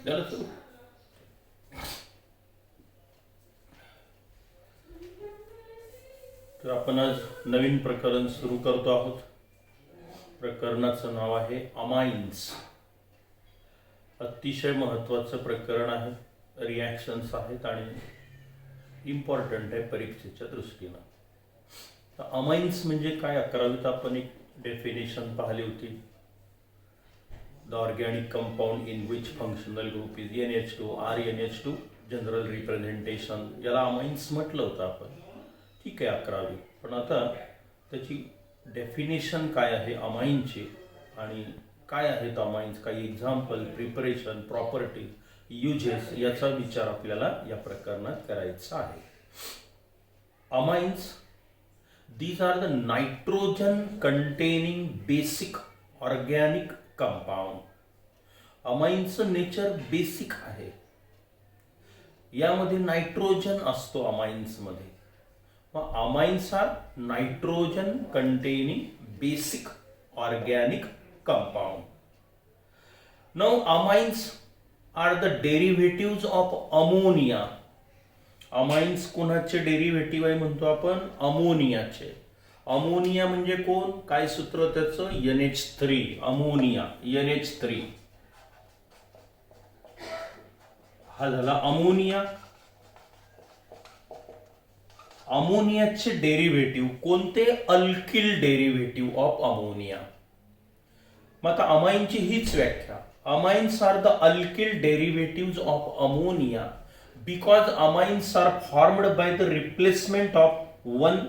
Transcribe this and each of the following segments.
झालं सुरू. तर आपण आज नवीन प्रकरण सुरू करतो आहोत. प्रकरणाचं नाव आहे अमाइन्स. अतिशय महत्त्वाचं प्रकरण आहे. रिॲक्शन्स आहेत आणि इम्पॉर्टंट आहे परीक्षेच्या दृष्टीनं. तर अमाइन्स म्हणजे काय? 11वीत आपण एक डेफिनेशन पाहिली होती. The organic compound in which functional group is NH2, RNH2, general representation, याला अमाइन्स म्हटलं होतं आपण. ठीक आहे 11वी. पण आता त्याची डेफिनेशन काय आहे अमाइनची आणि काय आहेत अमाइन्स, काही एक्झाम्पल, प्रिपरेशन, प्रॉपर्टी, युजेस याचा विचार आपल्याला या प्रकरणात करायचा आहे. Amines, these are the nitrogen containing basic organic compound. अमाइनचं नेचर बेसिक आहे. यामध्ये नायट्रोजन असतो अमाइन्स मध्ये. मग amines are nitrogen containing basic organic compound. Now amines are the derivative of ammonia. Amines कोणाचे डेरिव्हेटिव्ह आहे म्हणतो आपण? अमोनियाचे. अमोनिया म्हणजे कोण? काय सूत्र त्याचं? NH3. अमोनिया NH3 हा झाला अमोनिया. अमोनियाचे डेरिव्हेटिव्ह कोणते? Alkyl derivative of ammonia. मग आता अमाइनची हीच व्याख्या. Amines are the alkyl derivative of ammonia because amines are formed by the replacement of 1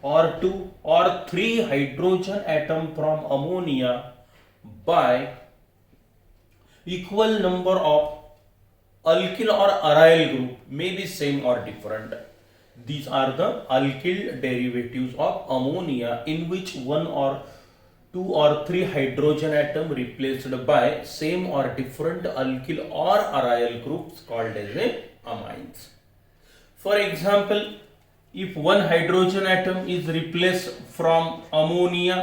or 2 or 3 hydrogen atom from ammonia by equal number of alkyl or aryl group, may be same or different. These are the alkyl derivatives of ammonia in which 1 or 2 or 3 hydrogen atom replaced by same or different alkyl or aryl groups called as a amines. For example, if one hydrogen atom is replaced from ammonia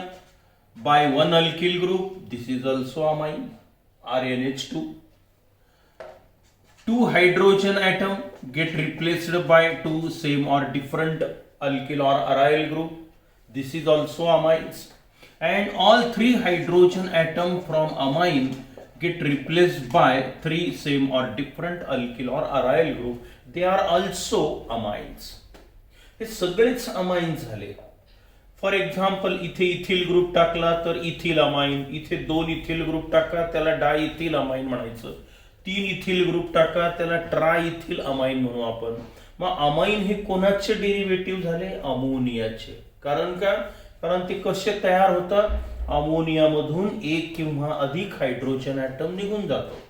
by one alkyl group, this is also amine, RNH2. Two hydrogen atom get replaced by two same or different alkyl or aryl group, this is also amines. And all three hydrogen atom from amine get replaced by three same or different alkyl or aryl group, they are also amines. हे सगळेच amine झाले. For example, इथे ethyl group टाकला तर ethyl amine. इथे 2 ethyl group टाका त्याला डाय ethyl amine म्हणायचं. 3 इथिल ग्रुप टाका त्याला ट्राय इथिल अमाइन म्हणू आपण. मग अमाइन हे कोणाचे डेरिव्हेटिव्ह झाले? अमोनियाचे. कारण का? कारण ते कसे तयार होतात? अमोनियामधून एक किंवा अधिक हायड्रोजन ॲटम निघून जातो.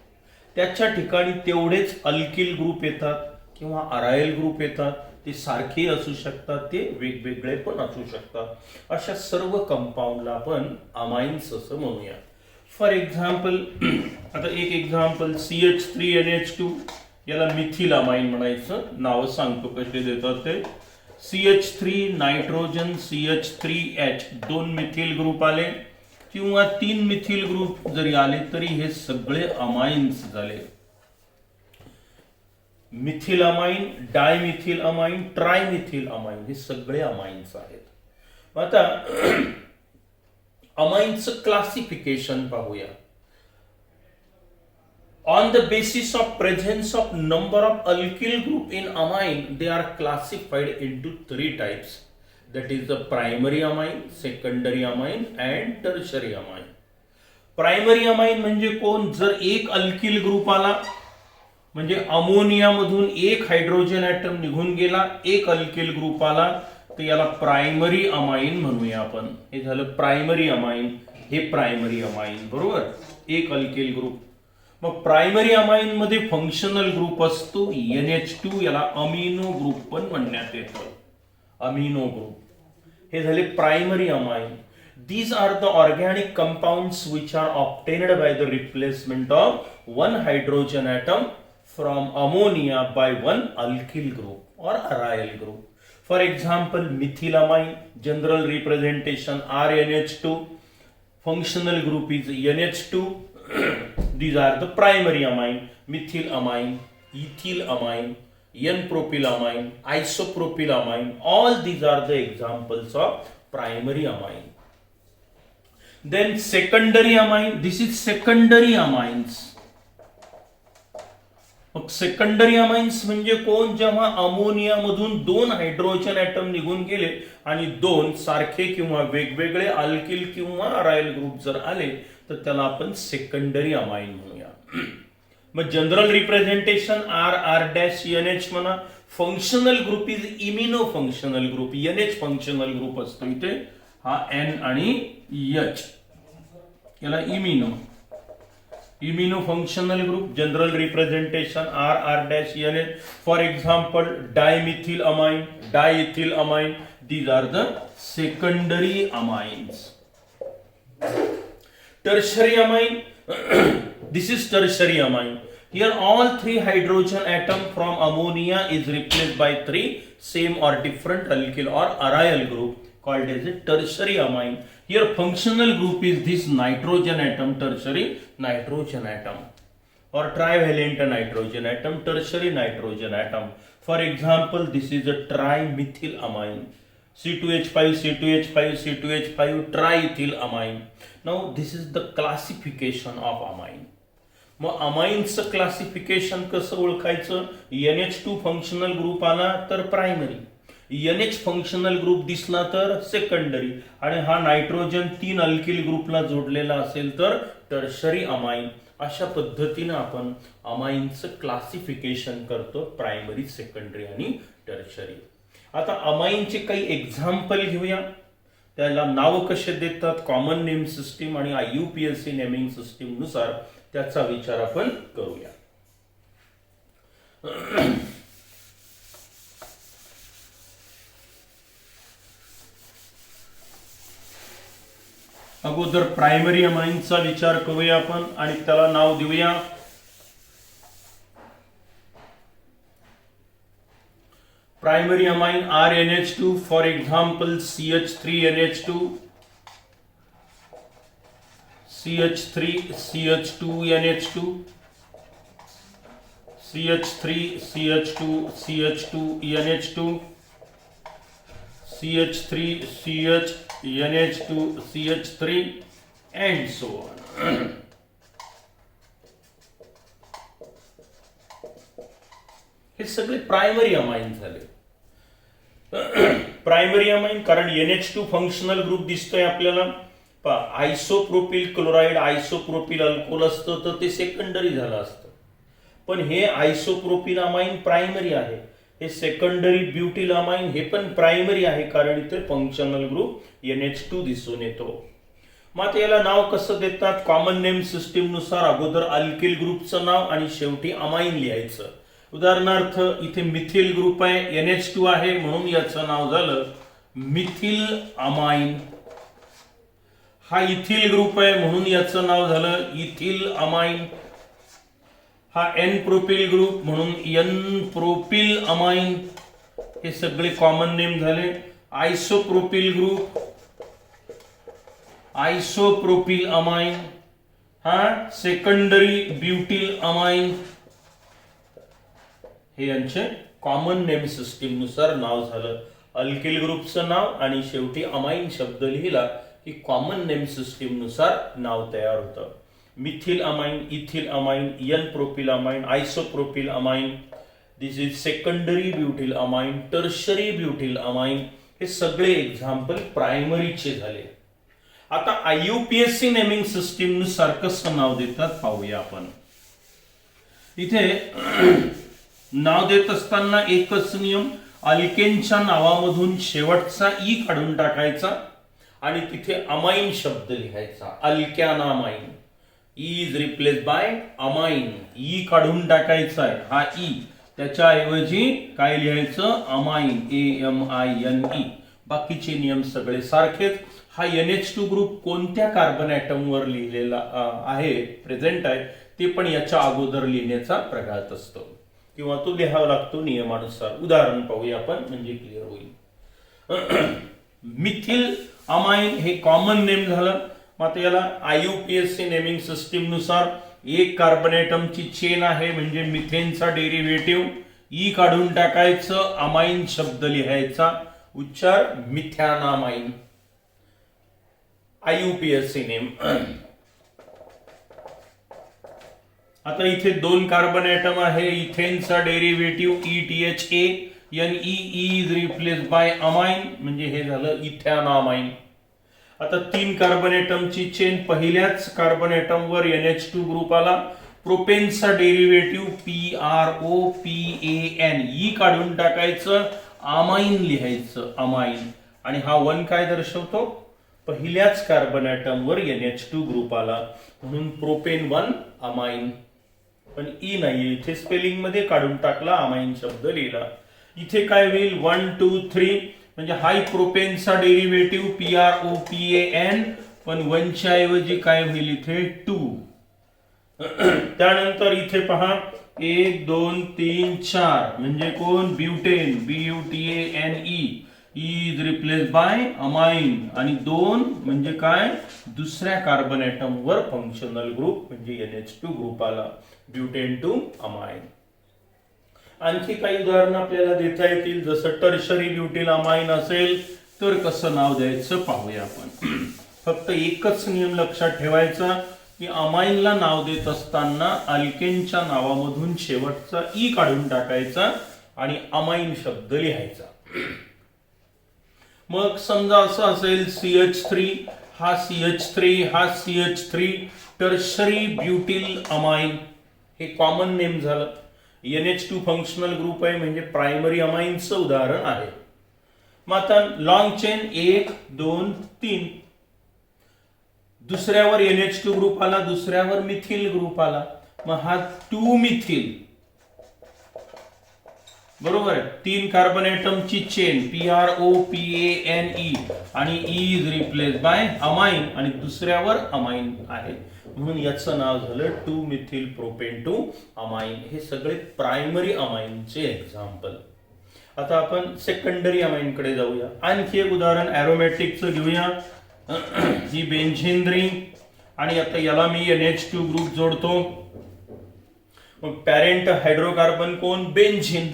त्याच्या ठिकाणी तेवढेच अल्किल ग्रुप येतात किंवा अरायल ग्रुप येतात. ते सारखे असू शकतात, ते वेगवेगळे पण असू शकतात. अशा सर्व कंपाऊंडला आपण अमाइन्स असं म्हणूया. फॉर एक्झाम्पल, आता एक एक्झाम्पल CH3NH2, याला मिथिल अमाइन म्हणायचं. नावं सांगतो कसे देतात ते. CH3 nitrogen, CH3H 2 methyl group आले किंवा 3 मिथिल ग्रुप जरी आले तरी हे सगळे अमाइन्स झाले. Methyl amine, dimethyl amine, trimethyl amine, हे सगळे अमाइन्स आहेत. आता अमाइन्सचं क्लासिफिकेशन पाहूया. On the basis of presence of number of alkyl group in amine, they are classified into 3 types. that is the primary amine, secondary amine and tertiary amine. Primary amine म्हणजे कोण? जर एक alkyl group आला म्हणजे ammonia मधून एक hydrogen item निघून गेला, एक अल्किल ग्रुप आला, तर याला प्रायमरी अमाइन म्हणूया आपण. हे झालं प्रायमरी अमाइन. हे प्रायमरी अमाइन, बरोबर. एक अल्किल ग्रुप. मग प्रायमरी अमाइन मध्ये फंक्शनल ग्रुप असतो NH2, याला अमिनो ग्रुप पण म्हणण्यात येतं. Amino group. हे झाले primary amine. These are the organic compounds which are obtained by the replacement of one hydrogen atom from ammonia by one alkyl group or aryl group. For example, methylamine, general representation RNH2, functional group is NH2. These are the primary amine: methylamine, ethylamine, N-propylamine, isopropylamine. All these are the examples of primary amine. Then secondary amine. This is secondary amines. मग secondary amines म्हणजे कोण? जेव्हा ammonia मधून 2 hydrogen atom निघून गेले आणि 2 सारखे किंवा वेगवेगळे अल्किल किंवा अरायल ग्रुप जर आले तर त्याला आपण सेकंडरी अमाइन म्हणूया. मग जनरल रिप्रेझेंटेशन R,R',NH म्हणा. Functional group is imino functional group. NH functional group असतो इथे. हा N आणि H याला imino functional group. General representation R,R',NH. For example dimethyl amine, diethyl amine. These are the secondary amines. Tertiary amine. This is tertiary amine. Here all 3 hydrogen atom from ammonia is replaced by 3 same or different alkyl or aryl group called as a tertiary amine. Here functional group is this nitrogen atom, tertiary nitrogen atom, or trivalent nitrogen atom, tertiary nitrogen atom. For example, this is a trimethyl amine. C2H5, C2H5, C2H5, triethyl amine. Now this is the classification of amine. मग अमाइन्सचं classification कसं ओळखायचं? NH2 functional group आला तर primary, NH functional group दिसला तर secondary, आणि हा nitrogen 3 alkyl ग्रुपला जोडलेला असेल तर टर्शरी अमाइन. अशा पद्धतीने आपण अमाइन्सचं क्लासिफिकेशन करतो, प्रायमरी, सेकंडरी आणि टर्शरी. आता अमाइनचे काही एक्झाम्पल घेऊया. त्याला नाव कसे देतात? कॉमन नेम सिस्टीम आणि IUPAC नेमिंग सिस्टीम नुसार त्याचा विचार आपण करूया. अगोदर प्रायमरी अमाइनचा विचार करूया आपण आणि त्याला नाव देऊया. Primary amine RNH2. For example CH3NH2, CH3 CH2NH2, CH3 CH2 CH2NH2, CH3 CHNH2 CH3 and so on. हे सगळे प्रायमरी अमाइन झाले. प्रायमरी अमाइन कारण NH2 फंक्शनल ग्रुप दिसतोय आपल्याला. आयसोप्रोपिल क्लोराइड, आयसोप्रोपिल अल्कोहोल असतं तर ते सेकंडरी झालं असतं, पण हे आयसोप्रोपिल अमाइन प्रायमरी आहे. हे सेकंडरी ब्युटिल अमाइन हे पण प्रायमरी आहे कारण इथे फंक्शनल ग्रुप NH2 दिसून येतो. मग याला नाव कसं देतात? कॉमन नेम सिस्टीम नुसार अगोदर अल्किल ग्रुपचं नाव आणि शेवटी अमाइन लिहायचं. उदाहरणार्थ इथे मिथिल ग्रुप आहे, NH2 आहे म्हणून याचं नाव झालं मिथिल अमाइन. हा इथिल ग्रुप आहे म्हणून याचं नाव झालं इथिल अमाइन. हा N प्रोपिल ग्रुप म्हणून N प्रोपिल अमाइन. हे सगळे कॉमन नेम झाले. Isopropyl group, isopropyl amine. हा सेकंडरी ब्युटिल अमाइन. हे यांचे कॉमन नेम सिस्टीम नुसार नाव झालं. अल्किल ग्रुपचं नाव आणि शेवटी अमाइन शब्द लिहिला की कॉमन नेम सिस्टीम नुसार नाव तयार होतं. Methyl amine, ethyl amine, N propyl amine, isopropyl amine. This is secondary butyl amine, tertiary butyl amine. हे सगळे एक्झाम्पल प्रायमरीचे झाले. आता IUPAC नेमिंग सिस्टीम नुसार कसं नाव देतात पाहूया आपण. इथे नाव देत असताना एकच नियम, अल्केनच्या नावामधून शेवटचा ई काढून टाकायचा आणि तिथे अमाइन शब्द लिहायचा. Alkanamine, is replace by amine. E काढून टाकायचा आहे हा ई, त्याच्याऐवजी काय लिहायचं? Amine, AMINE. बाकीचे नियम सगळे सारखेच. हा NH2 ग्रुप कोणत्या कार्बन ऍटम वर लिहिलेला आहे, प्रेझेंट आहे, ते पण याच्या अगोदर लिहिण्याचा प्रघात असतो किंवा तो लिहावा लागतो नियमानुसार. उदाहरण पाहूया आपण म्हणजे क्लिअर होईल. मिथिल अमाइन हे कॉमन नेम झालं. मग याला IUPAC नेमिंग सिस्टीम नुसार एक कार्बन ॲटमची चेन आहे म्हणजे मिथेनचा डेरिव्हेटिव्ह. ई काढून टाकायचं, अमाइन शब्द लिहायचा, उच्चार मिथॅनामाइन. IUPAC name. आता इथे दोन कार्बन ॲटम आहे. इथेनचा derivative ETHA, NE is replace by amine म्हणजे हे झालं इथॅनामाइन. आता तीन कार्बन ॲटमची चेन, पहिल्याच कार्बन ॲटम वर NH2 ग्रुप आला. प्रोपेनचा डेरिव्हेटिव्ह PROPAN, ई काढून टाकायचं, अमाइन लिहायचं, अमाइन. आणि हा वन काय दर्शवतो? पहिल्याच कार्बन ॲटम वर NH2 ग्रुप आला म्हणून प्रोपेन 1 अमाइन. पण ई नाही इथे, स्पेलिंग मध्ये काढून टाकला, अमाइन शब्द लिहिला. इथे काय होईल? 1 2 3 म्हणजे हाय प्रोपेनचा डेरिव्हेटिव्ह PROPAN, पण 1 च्या ऐवजी काय होईल इथे 2. त्यानंतर इथे पहा 1 2 3 4 म्हणजे कोण? Butane, BUTANE, is replace by amine. आणि 2 म्हणजे काय? दुसऱ्या कार्बन ॲटम वर फंक्शनल ग्रुप म्हणजे NH2 ग्रुप आला, ब्युटेन 2 अमाइन. आणखी काही उदाहरणं आपल्याला देता येतील. जसं टर्शरी ब्युटिल अमाइन असेल तर कसं नाव द्यायचं पाहूया आपण. फक्त एकच नियम लक्षात ठेवायचा की अमाइनला नाव देत असताना अल्केनच्या नावामधून शेवटचा ई काढून टाकायचा आणि अमाइन शब्द लिहायचा. मग समजा असं असेल CH3, हा CH3, हा CH3, टर्शरी ब्युटिल अमाइन, हे कॉमन नेम झालं. NH2 फंक्शनल ग्रुप आहे म्हणजे प्रायमरी अमाइनचं उदाहरण आहे. मग आता लॉंग चेन 1 2 3, दुसऱ्यावर NH2 ग्रुप आला, दुसऱ्यावर मिथिल ग्रुप आला. मग हा 2 मिथिल, बरोबर आहे. तीन कार्बन ॲटमची चेन PROPANE आणि इज रिप्लेस बाय अमाइन आणि दुसऱ्यावर अमाइन आहे म्हणून याचं नाव झालं 2 मिथिल प्रोपेन 2 अमाइन. हे सगळे प्रायमरी अमाइनचे एक्झाम्पल. आता आपण सेकंडरी अमाइन कडे जाऊया. आणखी एक उदाहरण ॲरोमॅटिकचं घेऊया. ही बेन्झीन रिंग आणि आता याला मी NH2 ग्रुप जोडतो. मग पॅरेंट हायड्रोकार्बन कोण? बेन्झीन.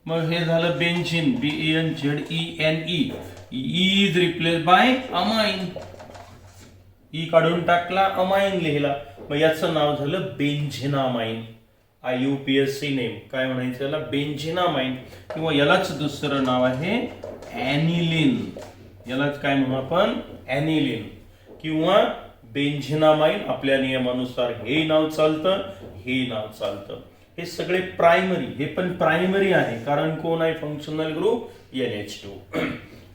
मग हे झालं benzene, BENZENE, is replace by amine. E काढून टाकला, अमाइन लिहिला, मग याचं नाव झालं बेन्झिनामाइन. IUPAC नेम काय म्हणायचं याला? बेन्झिनामाइन. किंवा यालाच दुसरं नाव आहे ॲनिलिन. यालाच काय म्हणू आपण? ॲनिलिन किंवा बेन्झिनामाइन. आपल्या नियमानुसार हे नाव चालतं, हे नाव चालतं. हे सगळे प्रायमरी, हे पण प्रायमरी आहे कारण कोण आहे? Functional group NH2.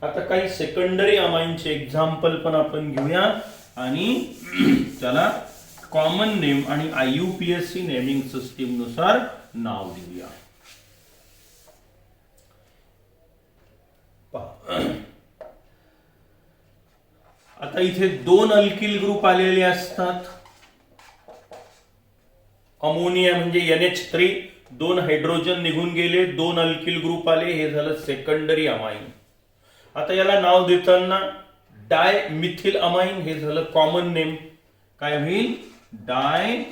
आता काही सेकंडरी अमाइनचे एक्झाम्पल पण आपण घेऊया आणि त्याला कॉमन नेम आणि IUPAC नेमिंग सिस्टीम नुसार नाव देऊया. आता इथे 2 अल्किल ग्रुप आलेले असतात. अमोनिया म्हणजे NH3, 2 हायड्रोजन निघून गेले, 2 अल्किल ग्रुप आले, हे झालं सेकंडरी अमाइन. आता याला नाव देताना डाय मिथिल अमाइन, हे झालं कॉमन नेम. काय होईल? डाय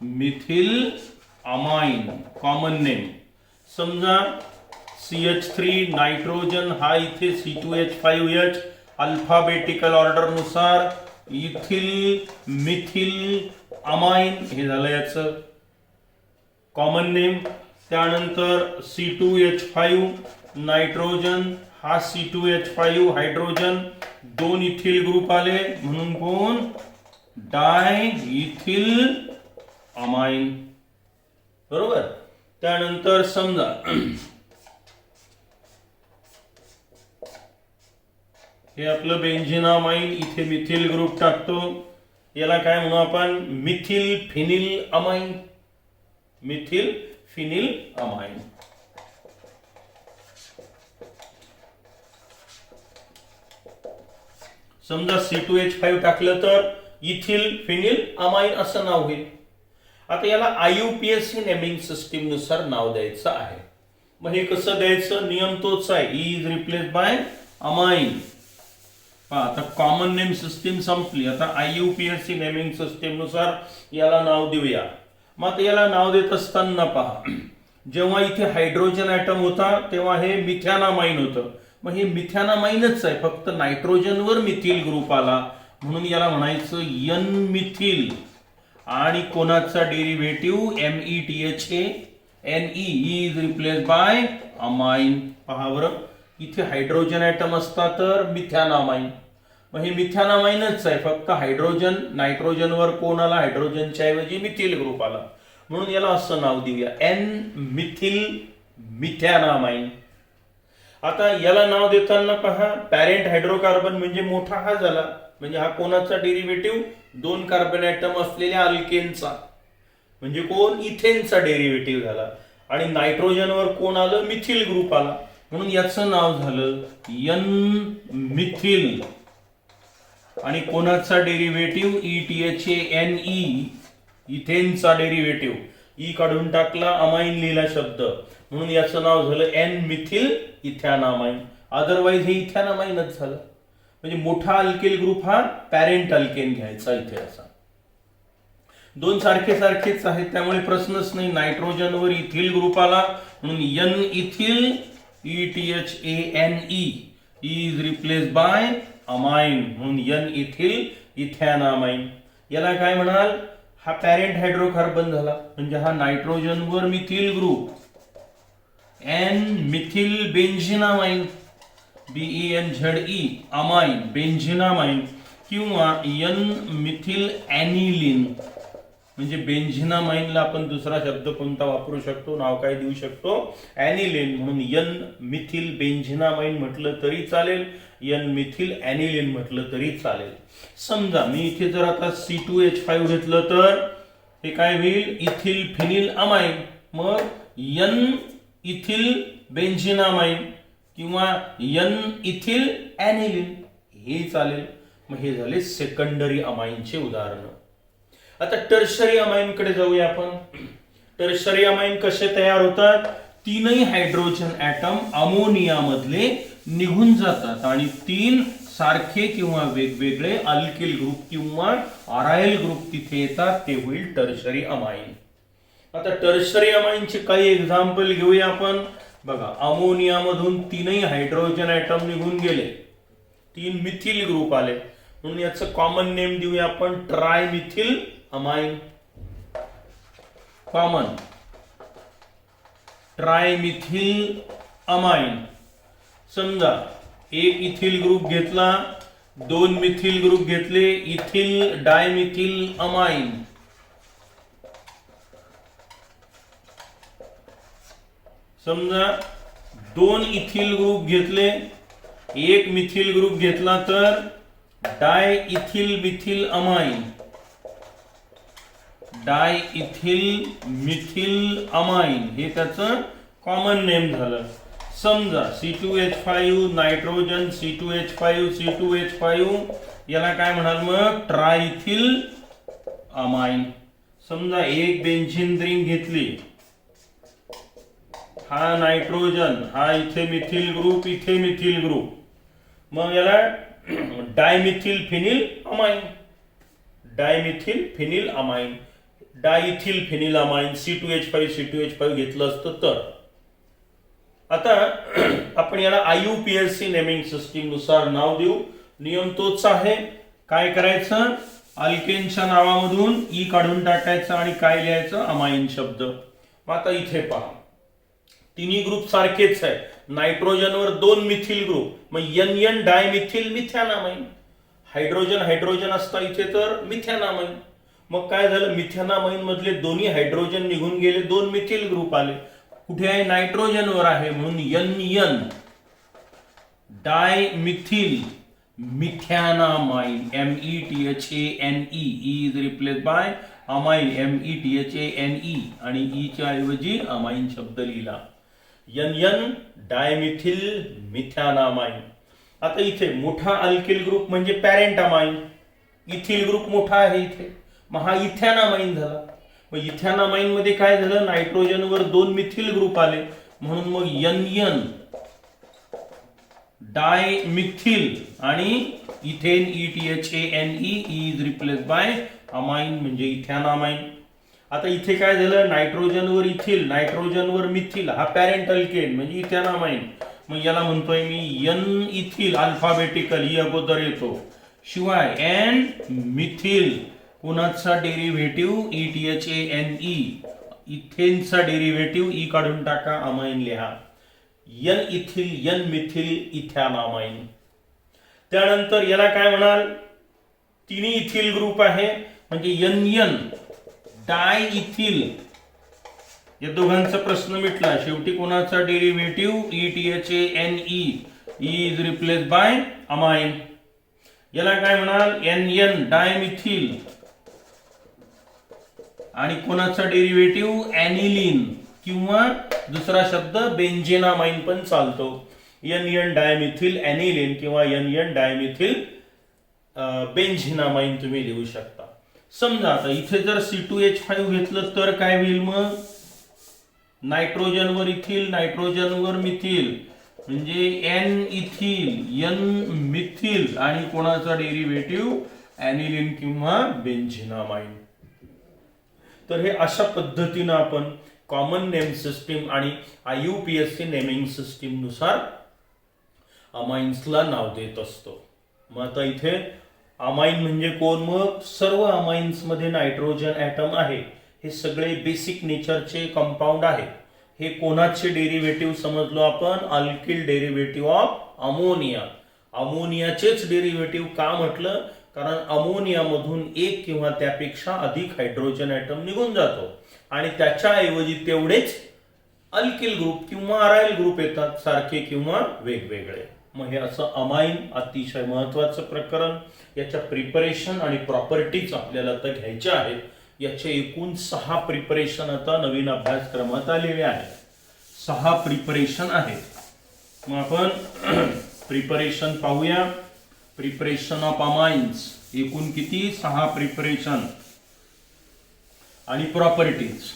मिथिल अमाइन, कॉमन नेम. समजा CH3 नायट्रोजन, हा इथे C2H5H, अल्फाबेटिकल ऑर्डर नुसार इथिल मिथिल अमाइन, हे झालं याचं कॉमन नेम. त्यानंतर C2H5 नायट्रोजन, हा C2H5 हायड्रोजन, 2 इथिल ग्रुप आले म्हणून कोण? डाय इथिल अमाइन, बरोबर. त्यानंतर समजा हे आपलं बेन्झिनामाइन, इथे मिथिल ग्रुप टाकतो, याला काय म्हणू आपण? Methyl phenyl amine, methyl phenyl amine. समजा C2H5 टाकलं तर इथिल फिनिल अमाइन असं नाव होईल. आता याला IUPAC नेमिंग सिस्टीम नुसार नाव द्यायचं आहे. मग हे कसं द्यायचं? नियम तोच आहे, इज रिप्लेस बाय अमाइन. पहा आता कॉमन नेम सिस्टीम संपली. आता IUPAC नेमिंग सिस्टीम नुसार याला नाव देऊया. मग आता याला नाव देत असताना पहा, जेव्हा इथे हायड्रोजन ॲटम होता तेव्हा हे मिथॅनामाइन होतं. मग हे मिथॅनामाइनच आहे, फक्त नायट्रोजनवर मिथिल ग्रुप आला म्हणून याला म्हणायचं एन मिथिल. आणि कोणाचा derivative METHA Ne is replace by amine. पहा बरं, इथे हायड्रोजन ॲटम असता तर मिथॅनामाइन. मग हे मिथॅनामाइनच आहे, फक्त हायड्रोजन नायट्रोजनवर कोण आला, हायड्रोजनच्या ऐवजी मिथिल ग्रुप आला म्हणून याला असं नाव देऊया N मिथिल मिथॅनामाइन. आता याला नाव देताना पहा, पॅरेंट हायड्रोकार्बन म्हणजे मोठा हा झाला, म्हणजे हा कोणाचा डेरिव्हेटिव्ह, 2 कार्बन ॲटम असलेल्या अल्केनचा, म्हणजे कोण, इथेनचा डेरिव्हेटिव्ह झाला. आणि नायट्रोजनवर कोण आलं, मिथिल ग्रुप आला म्हणून याचं नाव झालं N मिथिल. आणि कोणाचा डेरिव्हेटिव्ह, ETHA Ne, इथेनचा डेरिव्हेटिव्ह, ई काढून टाकला, अमाइन लिहिला शब्द म्हणून याचं नाव झालं N मिथिल इथॅनामाइन. अदरवाईज हे इथॅनामाइनच झालं. म्हणजे मोठा अल्केल ग्रुप हा पॅरेंट अल्केन घ्यायचा इथे असा. 2 सारखेच आहेत त्यामुळे प्रश्नच नाही. नायट्रोजनवर इथिल ग्रुप आला म्हणून N ethyl ETHA Ne is replace by amine म्हणून N इथिल इथॅनामाइन. याला काय म्हणाल, हा पॅरेंट हायड्रोकार्बन झाला म्हणजे हा नायट्रोजनवर methyl group, N methyl benzenamine BENZE amine benzenamine, किंवा N मिथिल ॲनिलीन म्हणजे बेंझिनामाइनला आपण दुसरा शब्द कोणता वापरू शकतो, नाव काय देऊ शकतो, ॲनिलीन म्हणून N मिथिल बेंझिनामाइन म्हटलं तरी चालेल, N मिथिल ॲनिलीन म्हटलं तरी चालेल. समजा मी इथे जर आता C2H5 घेतलं तर हे काय होईल, इथिल फिनिल अमाइन. मग N इथिल बेंझिनामाइन किंवा N इथिल ॲनिलीन हे चालेल. मग हे झाले सेकंडरी अमाइनचे उदाहरण. आता टर्शरी अमाइन कडे जाऊया आपण. टर्शरी अमाइन कसे तयार होतात, 3ही हायड्रोजन ॲटम अमोनिया मधले निघून जातात आणि 3 सारखे किंवा वेगवेगळे अल्किल ग्रुप किंवा अरायल ग्रुप तिथे येतात, ते होईल टर्शरी अमाइन. आता टर्शरी अमाइनचे काही एक्झाम्पल घेऊया आपण. बघा, अमोनिया मधून 3ही हायड्रोजन ॲटम निघून गेले, 3 मिथिल ग्रुप आले म्हणून याचं कॉमन नेम देऊया आपण trimethyl amine. Common trimethyl amine. समजा एक इथिल ग्रुप घेतला, 2 मिथिल ग्रुप घेतले, इथिल डायमिथिल अमाइन. समजा 2 इथिल ग्रुप घेतले, 1 मिथिल ग्रुप घेतला तर डाय इथिल मिथिल अमाइन. डाय इथिल मिथिल अमाइन हे त्याचं कॉमन नेम झालं. समजा C2H5 नायट्रोजन, C2H5 C2H5 याला काय म्हणाल मग, ट्रायइथिल अमाइन. समजा एक बेंझिन रिंग घेतली, हा नायट्रोजन, हा इथे मिथिल ग्रुप, इथे मिथिल ग्रुप, मग याला dimethyl phenyl amine. Dimethyl phenyl amine, diethyl phenyl amine C2H5 C2H5 घेतलं असतं तर. आता आपण याला IUPAC नेमिंग सिस्टीम नुसार नाव देऊ. नियम तोच आहे. काय करायचं, अल्केनच्या नावामधून ई काढून टाकायचं आणि काय लिहायचं, अमाइन शब्द. मग आता इथे पहा, तिन्ही ग्रुप सारखेच आहे. नायट्रोजनवर 2 मिथिल ग्रुप, मग NN डायमिथिल मिथॅनामाइन. हायड्रोजन हायड्रोजन असता इथे तर मिथॅनामाइन. मग काय झालं, मिथॅनामाइन मधले दोन्ही हायड्रोजन निघून गेले, 2 मिथिल ग्रुप आले. कुठे आहे, नायट्रोजनवर आहे म्हणून NN dimethyl methanamine METHANE is replace by amine METHANE आणि ई च्या ऐवजी अमाइन शब्द लिहिला. NN dimethyl methanamine. आता इथे मोठा अल्किल ग्रुप म्हणजे पॅरेंट अमाइन. इथिल ग्रुप मोठा आहे इथे, मग हा इथॅनामाइन झाला. मग इथॅनामाइन मध्ये काय झालं, नायट्रोजनवर 2 मिथिल ग्रुप आले म्हणून मग NN डायमिथिल आणि ethane ETHANE is replace by amine म्हणजे इथॅनामाइन. आता इथे काय झालं, नायट्रोजनवर इथिल, नायट्रोजनवर मिथिल, हा पॅरेंट अल्केन म्हणजे इथॅनामाइन. मग याला म्हणतोय मी एन इथिल अल्फाबेटिकल ही अगोदर येतो, शिवाय एन मिथिल कोणाचा डेरिव्हेटिव्ह ETHANE, इथेनचा डेरिव्हेटिव्ह ई काढून टाका, अमाइन लिहा, एन इथिल एन मिथिल इथॅनामाइन. त्यानंतर याला काय म्हणाल, तिन्ही इथिल ग्रुप आहे म्हणजे NN डाय इथिल, या दोघांचा प्रश्न मिटला. शेवटी कोणाचा derivative ETHANE is replace by amine. याला काय म्हणाल, NN डायमिथिल आणि कोणाचा डेरिव्हेटिव्ह ॲनिलीन किंवा दुसरा शब्द बेंझेनामाइन पण चालतो. NN डायमिथिल ॲनिलीन किंवा NN डायमिथिल बेंझेनामाइन तुम्ही लिहू शकता. समजा आता इथे जर C2H5 घेतलं तर काय होईल, मग नायट्रोजनवर इथिल, नायट्रोजनवर मिथिल म्हणजे N इथिल N मिथिल आणि कोणाचा डेरिव्हेटिव्ह ॲनिलीन किंवा बेंझेनामाइन. तर हे अशा पद्धतीनं आपण कॉमन नेम सिस्टीम आणि IUPAC नेमिंग सिस्टीम नुसार अमाइन्सला नाव देत असतो. मग आता इथे अमाइन म्हणजे कोण, मग सर्व अमाइन्स मध्ये नायट्रोजन ॲटम आहे, हे सगळे बेसिक नेचरचे कंपाऊंड आहे. हे कोणाचे डेरिव्हेटिव्ह समजलो आपण, अल्किल डेरिव्हेटिव्ह ऑफ अमोनिया. अमोनियाचेच डेरिव्हेटिव्ह का म्हटलं, कारण अमोनियामधून एक किंवा त्यापेक्षा अधिक हायड्रोजन ॲटम निघून जातो आणि त्याच्याऐवजी तेवढेच अल्किल ग्रुप किंवा अरायल ग्रुप येतात, सारखे किंवा वेगवेगळे. मग हे असं अमाइन अतिशय महत्वाचं प्रकरण. याच्या प्रिपरेशन आणि प्रॉपर्टीज आपल्याला आता घ्यायच्या आहेत. याचे एकूण 6 प्रिपरेशन आता नवीन अभ्यासक्रमात आलेले आहेत. 6 प्रिपरेशन आहेत. मग आपण प्रिपरेशन पाहूया. प्रिपरेशन ऑफ अमाइन्स एकूण किती, 6 प्रिपरेशन आणि प्रॉपर्टीज.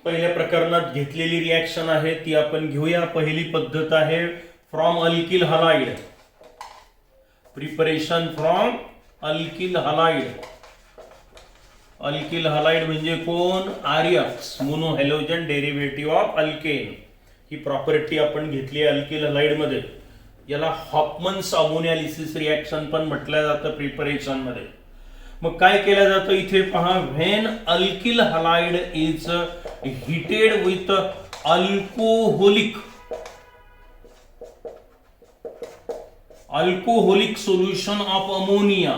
पहिल्या प्रकरणात घेतलेली रिॲक्शन आहे ती आपण घेऊया. पहिली पद्धत आहे from alkyl halide. Preparation from alkyl halide. Alkyl halide म्हणजे कोण, R X monohalogen derivative of alkane. ही प्रॉपर्टी आपण घेतली आहे अल्किल हलाइड मध्ये. याला हॉफमन्स अमोनियालिसिस रिॲक्शन पण म्हटलं जातं प्रिपरेशन मध्ये. मग काय केलं जातं इथे पहा, when alkyl halide is heated with alcoholic solution of ammonia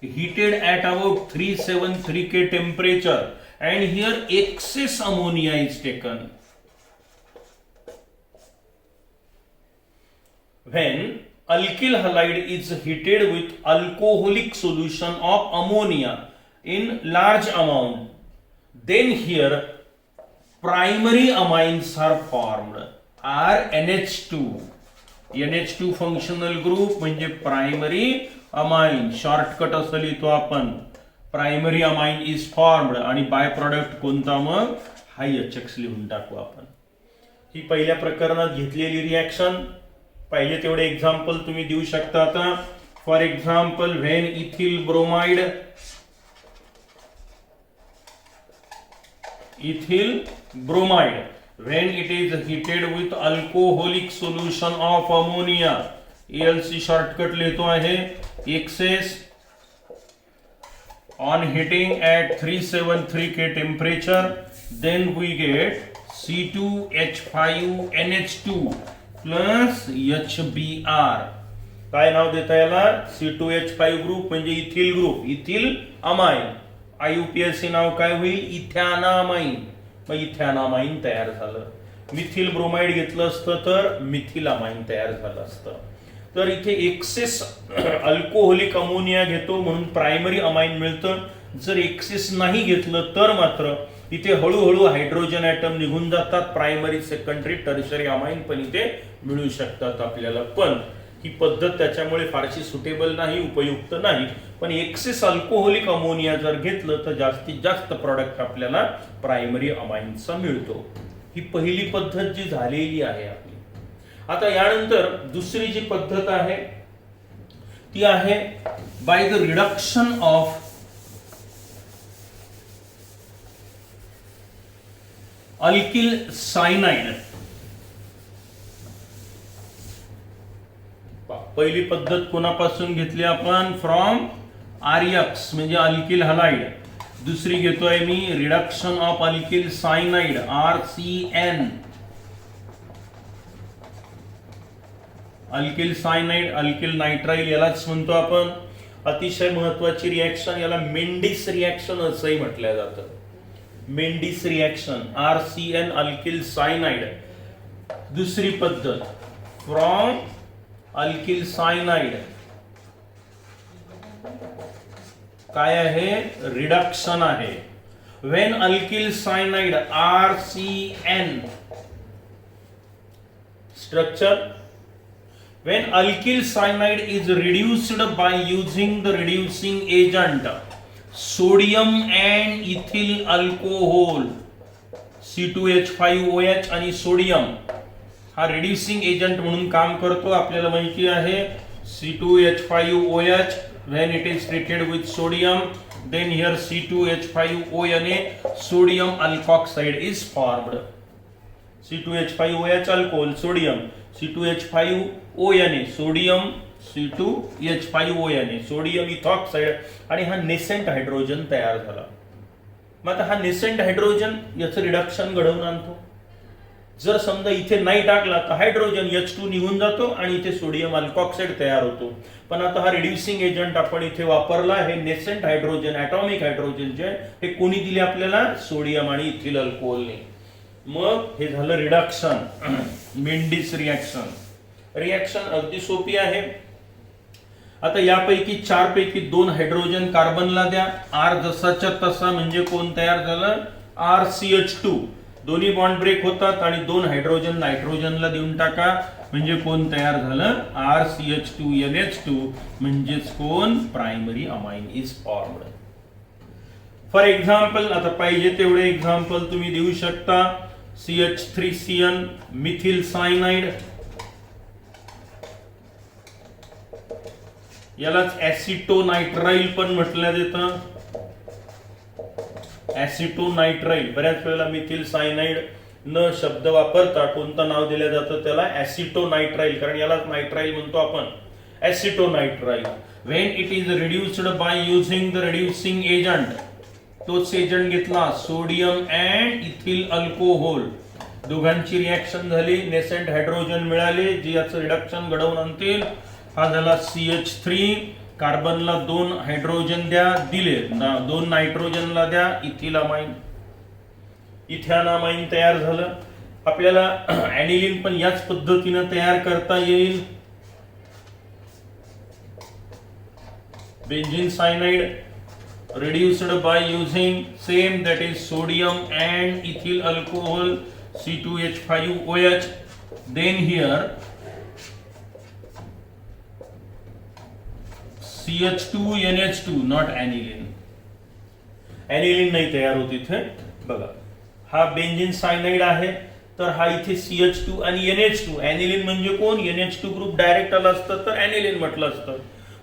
heated at about 373 K temperature and here excess ammonia is taken. When alkyl halide is heated with alcoholic solution of ammonia in large amount, then here primary amines are formed, are NH2. NH2 functional group म्हणजे primary amine. Shortcut असं लिहितो आपण, primary amine is formed आणि by product कोणता, मग हा HX लिहून टाकू आपण. ही पहिल्या प्रकरणात घेतलेली रिॲक्शन. पहिले तेवढे एक्झाम्पल तुम्ही देऊ शकता. आता for example when ethyl bromide when it is heated with alcoholic solution of ammonia, ALC shortcut लेतो आहे, excess on heating at 373 K temperature, then we get C2H5NH2 plus HBr. काय नाव देता याला, C2H5 ग्रुप म्हणजे ethyl group, ethyl amine. IUPAC नाव काय होईल, इथॅनामाइन. मग इथॅनामाइन तयार झालं. मिथिल ब्रोमाइड घेतलं असतं तर मिथिल अमाइन तयार झालं असतं. तर इथे एक्सेस अल्कोहोलिक अमोनिया घेतो म्हणून प्रायमरी अमाइन मिळतं. जर एक्सेस नाही घेतलं तर मात्र इथे हळूहळू हायड्रोजन ॲटम निघून जातात. प्रायमरी, सेकंडरी, टर्शरी अमाइन पण इथे मिळू शकतात आपल्याला. पण ही पद्धत त्याच्यामुळे फारशी सुटेबल नाही, उपयुक्त नाही. पण एक्सेस अल्कोहोलिक अमोनिया जर घेतलं तर जास्तीत जास्त प्रॉडक्ट आपल्याला प्रायमरी अमाइनचा मिळतो. ही पहिली पद्धत जी झालेली आहे आपली. आता यानंतर दुसरी जी पद्धत आहे ती आहे by the reduction of alkyl cyanide. पहिली पद्धत कोणापासून घेतली आपण? फ्रॉम आर्यक्स म्हणजे अल्किल हलाइड. दुसरी घेतोय मी reduction of alkyl cyanide RCN. Alkyl cyanide alkyl nitrile यालाच म्हणतो आपण. अतिशय महत्वाची रिएक्शन, याला मेंडिस रिएक्शन असंही म्हटलं जातं. Mendis reaction RCN alkyl cyanide. दुसरी पद्धत फ्रॉम अल्किल सायनाइड काय आहे? रिडक्शन आहे. When alkyl cyanide RCN structure. When alkyl cyanide is reduced by using the reducing agent sodium and ethyl alcohol C2H5OH आणि सोडियम हा रिड्युसिंग एजंट म्हणून काम करतो. आपल्याला माहिती आहे C2H5OH when it is treated with sodium then here C2H5ONA sodium alkoxide is formed. C2H5OH alcohol sodium C2H5ONA sodium C2H5ONA sodium ethoxide आणि हा नेसेंट हायड्रोजन तयार झाला. मग आता हा नेसेंट हायड्रोजन याचं रिडक्शन घडवून आणतो. जर समजा इथे नाही टाकला तर हायड्रोजन H2 निघून जातो आणि इथे सोडियम अल्कॉक्साइड तयार होतो. पण आता हा रिड्युसिंग एजंट आपण इथे वापरला. हे नेसेंट हायड्रोजन ॲटॉमिक हायड्रोजन जे हे कोणी दिले आपल्याला? सोडियम आणि इथिल अल्कोहोलने. मग हे झालं रिडक्शन, मेंडिस रिएक्शन. रिएक्शन अगदी सोपी आहे. आता यापैकी 4 पैकी 2 हायड्रोजन कार्बनला द्या. R जसाच्या तसा म्हणजे कोण तयार झालं? RCH2. दोन्ही बॉन्ड ब्रेक होतात आणि 2 हायड्रोजन नायट्रोजनला देऊन टाका म्हणजे कोण तयार झालं? RCH2NH2 म्हणजेच कोण? Primary amine is formed. For example आता पाहिजे तेवढे एक्झाम्पल तुम्ही देऊ शकता. CH3CN मिथिल सायनाइड यालाच ऍसिटोनायट्राइल पण म्हटलं जातं. ऍसिटोनायट्राइल बऱ्याच वेळेला मिथिल सायनाइड न शब्द वापरता कोणतं नाव दिलं जातं त्याला? ऍसिटोनायट्राइल. कारण यालाच नायट्राइल म्हणतो आपण. Acetonitrile when it is reduced by using the reducing agent. तोच एजंट घेतला सोडियम अँड इथिल अल्कोहोल. दोघांची रिएक्शन झाली, नेसेंट हायड्रोजन मिळाले जे याचं रिडक्शन घडवून आणतील. हा झाला CH3. कार्बनला 2 हायड्रोजन द्या, दिले. 2 नायट्रोजनला द्या, इथिल अमाइन इथॅनामाइन तयार झालं. आपल्याला ॲनिलीन पण याच पद्धतीने तयार करता येईल. Benzene cyanide reduced by using same that is sodium and ethyl alcohol C2H5OH. Then here CH2NH2 not aniline. aniline नाही तयार होत इथे. बघा हा बेंझीन सायनाइड आहे तर हा इथे CH2 आणि NH2. aniline म्हणजे कोण? NH2 ग्रुप डायरेक्ट आला असतं तर aniline म्हटलं असतं.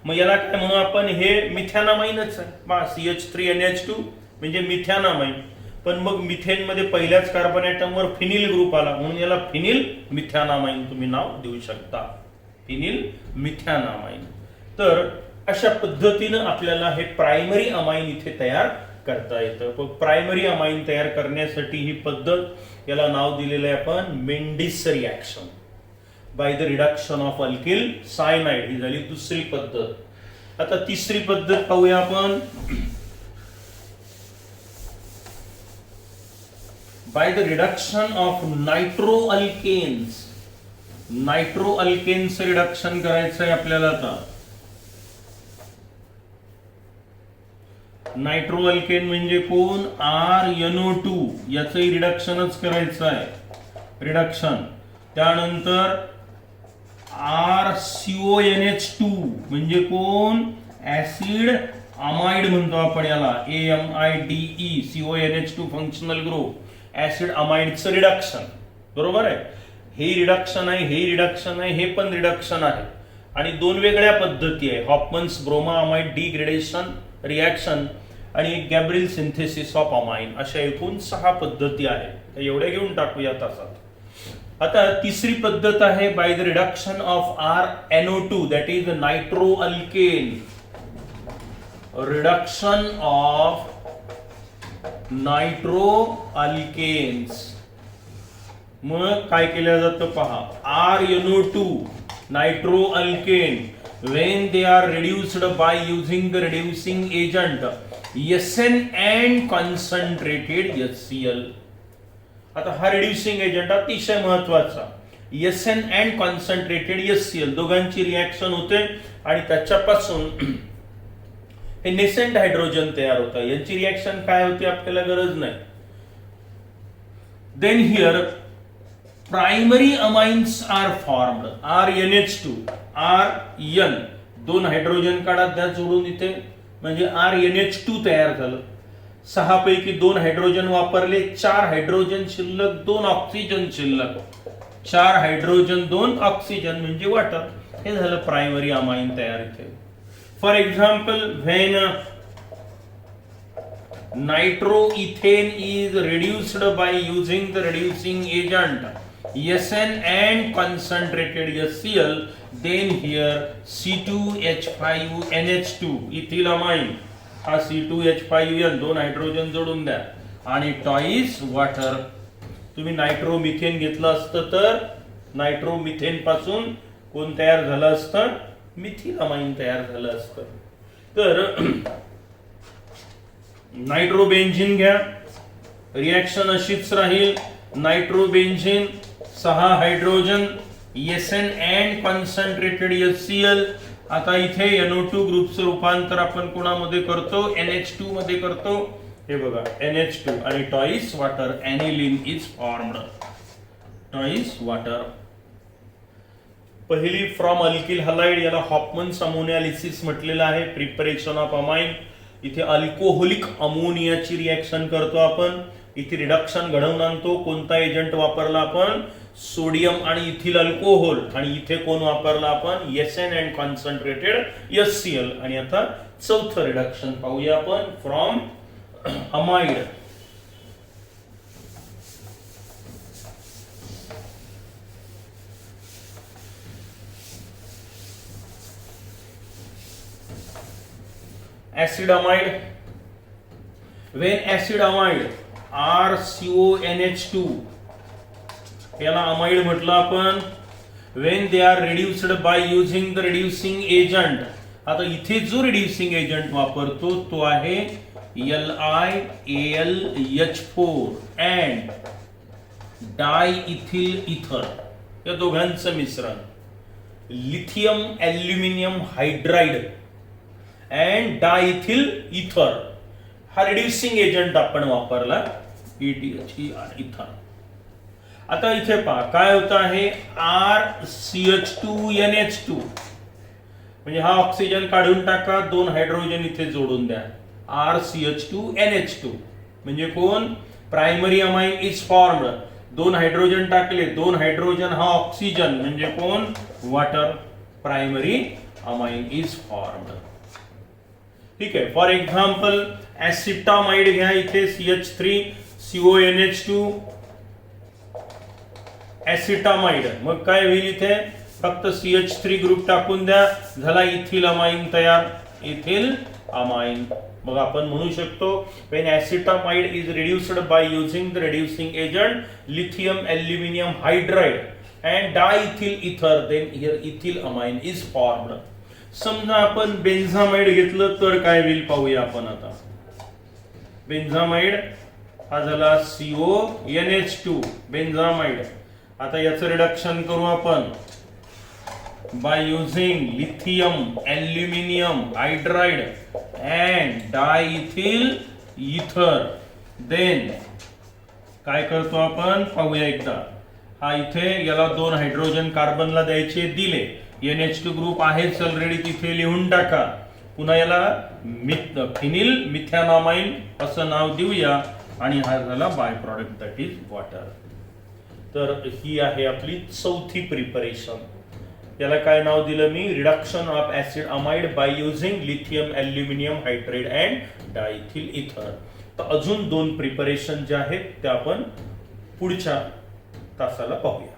मग याला काय म्हणू आपण? हे मिथॅनामाइनच आहे. CH3NH2 म्हणजे मिथॅनामाइन. पण मग मिथेन मध्ये पहिल्याच कार्बन ॲटमवर फिनिल ग्रुप आला म्हणून याला फिनिल मिथॅनामाइन तुम्ही नाव देऊ शकता. फिनिल मिथॅनामाइन. तर अशा पद्धतीनं आपल्याला हे प्रायमरी अमाइन इथे तयार करता येतं. पण प्रायमरी अमाइन तयार करण्यासाठी ही पद्धत याला नाव दिलेलं आहे आपण Mendius reaction by the reduction of alkyl cyanide. ही झाली दुसरी पद्धत. आता तिसरी पद्धत पाहूया आपण. By the reduction of nitro alkanes. Nitro alkanes reduction करायचं आहे आपल्याला. आता नायट्रो अल्केन म्हणजे कोण? RNO2 याचंही रिडक्शनच करायचं आहे. रिडक्शन. त्यानंतर RCONH2 म्हणजे कोण? ऍसिड अमाइड म्हणतो आपण याला. AMIDE CONH2 functional group. Acid अमाइडचं रिडक्शन. बरोबर आहे. हे रिडक्शन आहे, हे रिडक्शन आहे, हे पण रिडक्शन आहे. आणि दोन वेगळ्या पद्धती आहे, हॉफमन्स ब्रोमामाइड डिग्रेडेशन रिॲक्शन आणि गॅब्रिएल सिंथेसिस ऑफ अमाइन. अशा एकूण 6 पद्धती आहेत. एवढ्या घेऊन टाकूया तासात. आता तिसरी पद्धत आहे by the reduction of RNO2 that is nitro alkane. Reduction of nitro alkanes. मग काय केलं जातं पहा, RNO2 nitro alkane when they are reduced by using the reducing agent SN and concentrated HCl. आता हा रिड्युसिंग एजंट अतिशय महत्वाचा. SN and concentrated HCl दोघांची रिॲक्शन होते आणि त्याच्यापासून हे नेसेंट हायड्रोजन तयार होतं. यांची रिॲक्शन काय होती आपल्याला गरज नाही. Then here primary amines are formed. RNH2 RN दोन हायड्रोजन काढा त्या जोडून इथे, म्हणजे RNH2 तयार झालं. 6 पैकी 2 हायड्रोजन वापरले, 4 हायड्रोजन शिल्लक, 2 ऑक्सिजन शिल्लक. 4 हायड्रोजन 2 ऑक्सिजन म्हणजे वॉटर. हे झालं प्रायमरी अमाइन तयार इथे. For example when nitroethane is reduced by using the reducing agent SN and concentrated HCl, then here C2H5NH2 ethylamine. हा C2H5N 2 हायड्रोजन जोडून द्या आणि टॉईस वॉटर. तुम्ही नायट्रोमिथेन घेतलं असतं तर नायट्रोमिथेन पासून कोण तयार झालं असतं, मिथिलामाइन तयार झालं असतं. तर नायट्रोबेन्झीन घ्या, रिॲक्शन अशीच राहील. नायट्रोबेन्झीन 6 hydrogen SN and concentrated HCl. आता इथे NO2 ग्रुपचं रूपांतर आपण कोणामध्ये करतो, NH2 मध्ये करतो. हे बघा NH2 आणि twice water, aniline is formed. Twice water. पहिली फ्रॉम अल्किल हलाइड, याला हॉफमन्स अमोनियालिसिस म्हटलेलं आहे. Preparation of amine. इथे अल्कोहोलिक अमोनियाची रिॲक्शन करतो आपण. इथे रिडक्शन घडवून आणतो. कोणता एजंट वापरला आपण, सोडियम आणि इथिल अल्कोहोल. आणि इथे कोण वापरला आपण, SN and concentrated HCl. आणि आता चौथं रिडक्शन पाहूया आपण from amide. acid amide. When acid amide RCONH2 याला अमाइड म्हटलं आपण. when they are reduced by using the reducing agent. आता इथे जो रिड्युसिंग एजंट वापरतो तो आहे LiAlH4 and डायइथिल इथर. या दोघांचं मिश्रण. Lithium aluminium hydride and diethyl इथर हा रिड्युसिंग एजंट आपण वापरला, इथर. आता इथे पहा काय होतं आहे, RCH2NH2 म्हणजे हा ऑक्सिजन काढून टाका, 2 हायड्रोजन इथे जोडून द्या. RCH2NH2 म्हणजे कोण, primary amine is formed. 2 hydrogen टाकले, 2 हायड्रोजन हा ऑक्सिजन म्हणजे कोण, water. Primary amine is formed. ठीक आहे. फॉर एक्झाम्पल ऍसिटामाइड घ्या. इथे CH3CONH2 ऍसिटामाइड. मग काय होईल, इथे फक्त CH3 ग्रुप टाकून द्या, झाला इथिल अमाइन तयार. Ethyl amine. मग आपण म्हणू शकतो when acetamide is reduced by using the reducing agent lithium aluminium hydride and diethyl ether, then here ethyl amine is formed. समजा आपण बेन्झामाइड घेतलं तर काय होईल पाहूया आपण. आता बेन्झामाइड हा झाला CONH2 बेन्झामाइड. आता याचं रिडक्शन करू आपण by using lithium aluminium hydride and diethyl ether. Then काय करतो आपण पाहूया एकदा. हा इथे याला 2 हायड्रोजन कार्बनला द्यायचे, दिले. NH2 ग्रुप आहेच ऑलरेडी, तिथे लिहून टाका. पुन्हा याला फिनिल मिथॅनामाइन असं नाव देऊया आणि हा झाला bye product that is water. तर ही आहे आपली चौथी प्रिपरेशन. याला काय नाव दिलं मी, reduction of acid amide by using lithium aluminium hydrate and diethyl ether. तर अजून 2 प्रिपरेशन जे आहेत ते आपण पुढच्या तासाला पाहूया.